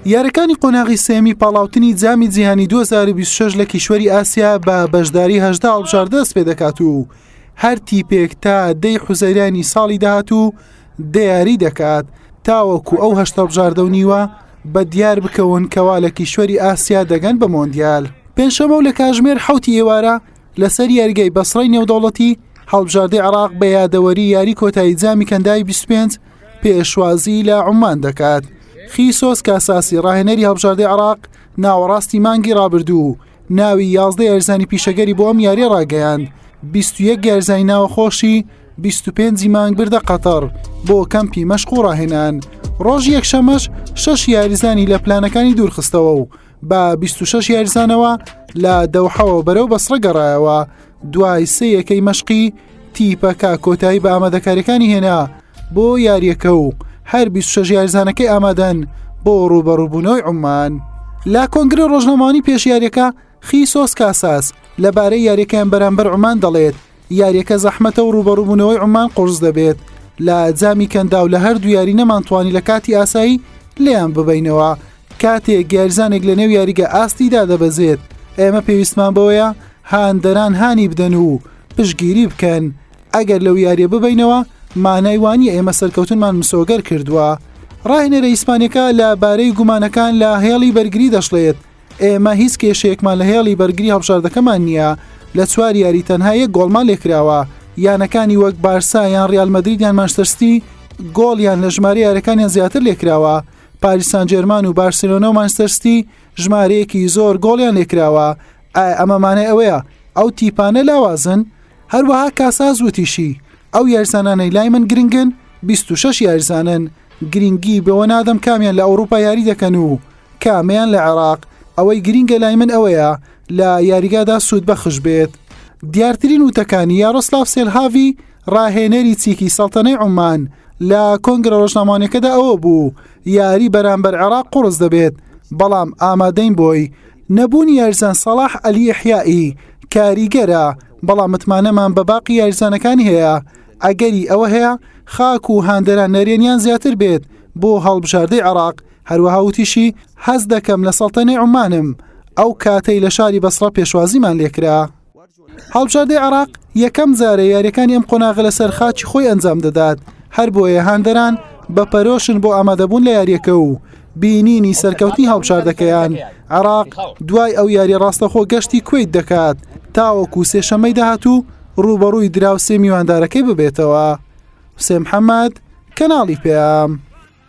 یاریەکانی قۆناغی سێمی پاڵاوتنی جامی جیهانی 2026 لە کیشوەری ئاسیا بە بەشداری 18 هەڵبژاردە دەست پێ دەکات و هەر تیپێک تا 10 حوزەیرانی ساڵی داهاتوو دیاری دەکات تاوەکو ئەو 8 هەڵبژاردە و نیوە بە دیار بکەون کەوا لە کیشوەری ئاسیا دەگەن بە مۆندیال. پێنجشەمە و لە کاتژمێر 7 ئێوارە لەسەر یاریگەی بەسڕەی نێودەوڵەتی هەڵبژاردەی عێراق بە یادەوەری یاری کۆتایی جامی کەندای 25 پێشوازی لە عومان دەکات. خیسۆس کاساسی ڕاهێنەری هەڵبژاردەی عێراق ناوەڕاستی مانگی ڕابردوو ناوی 11 یارزانی پیشەگەری بۆ ئەم یاری ڕاگەیاند. 21 یارزانی ناوەخۆشی 25 مانگ بردە قەتەر بۆ کەمپی مەشق و ڕاهێنان. ڕۆژی یەکشەمەش 6 یاریزانی لە پلانەکانی دوورخستەوە و بە 26 یاریزانەوە لە دەوحەوە بەرەو بەسڕە گەڕایەوە. دوای سێ یەکەی مەشقی تیپەکە کۆتایی بە ئامادەکاریەکانی هێنا بۆ یاریەکە و هەر 26 یاریزانەکەی ئامادەن بۆ ڕوبەڕووبوونەوەی عومان. لە کۆنگرە ڕۆژنامەوانی پێشیاریەکە خیسۆس کاساس لەبارەی یاریەکەیان بەرامبەر عومان دەڵێت یاریەکە زەحمەتە و ڕوبەڕووبوونەوەی عومان قورس دەبێت. لە جامی کەندا و لە هەردوو یاری نەمانتوانی لە کاتی ئاسایی لێیان ببینەوە. کاتێک یاریزانێک لە نێو یاریگە ئاستیدا دەبەزێت ئێمە پێویستمان بەوەیە هاندەران هانی بدەن و پشگیری بکەن. ئەگەر لەو یاریە ببینەوە مانای وانی ئێمە سەرکەوتنمان مسۆگەر کردووە. ڕاهێنەرە ئیسپانیەکە لەبارەی گومانەکان لە هێڵی بەرگری دەشڵێت ئێمە هیچ کێشەیەکمان لە هێڵی بەرگری هەڵبژاردەکەمان نییە. لە 4 یاری تەنها یەک گۆڵمان لێکراوە. یانەکانی وەک بارسا یان ریال مەدرید یان مانچستەر سیتی گۆڵیان لە ژمارە یاریەکانیان زیاتر لێکراوە. پاریس سان ژێرمان و بارسلۆنە و مانچستەر سیتی ژمارەیەکی زۆر گۆڵیان لێکراوە. ئەمە مانای ئەوەیە ئەو تیپانە لاوازن. هەروەها کاساز وتیشی ئەو یاریزانانەی لای من گرنگن 26 یاریزانن. گرنگی بەوە نادەم کامیان لە ئەوروپا یاری دەکەن و کامیان لە عێراق. ئەوەی گرنگە لای من ئەوەیە لە یاریگادا سوود بەخش بێت. دیارترین وتەکانی یاڕۆسلاف سێلهاڤی ڕاهێنەری چیکی سەڵتەنەی عومان لە کۆنگرە ڕۆژنامەوانیەکەدا ئەوە بوو یاری بەرامبەر عێراق قورس دەبێت بەڵام ئامادەین بۆی. نەبوونی یاریزان سەلاح ئەلی یەحیایی کاریگەرە بەڵام متمانەمان بە باقی یاریزانەکانی هەیە. ئەگەری ئەوە هەیە خاک و هاندەران نەرێنیان زیاتر بێت بۆ هەڵبژاردەی عێراق. هەروەها وتیشی حەز دەکەم لە سەڵتەنەی عومانم ئەو کاتەی لە شاری بەسڕە پێشوازیمان لێکرا. هەڵبژاردەی عێراق یەکەم جارە یاریەکانی ئەم قۆناغە لەسەر خاچی خۆی ئەنجام دەدات. هەر بۆیە هاندەران بە پەرۆشن بۆ ئامادەبوون لە یاریەکە و بینینی سەرکەوتنی هەڵبژاردەکەیان. عێراق دوای ئەو یاری ڕاستەخۆ گەشتی کوێیت دەکات تاوەکو سێشەمەی داهاتوو ڕوبەڕووی دراوسێ میواندارەکەی ببێتەوە. حوسێن محەممەد، کەناڵی پێام.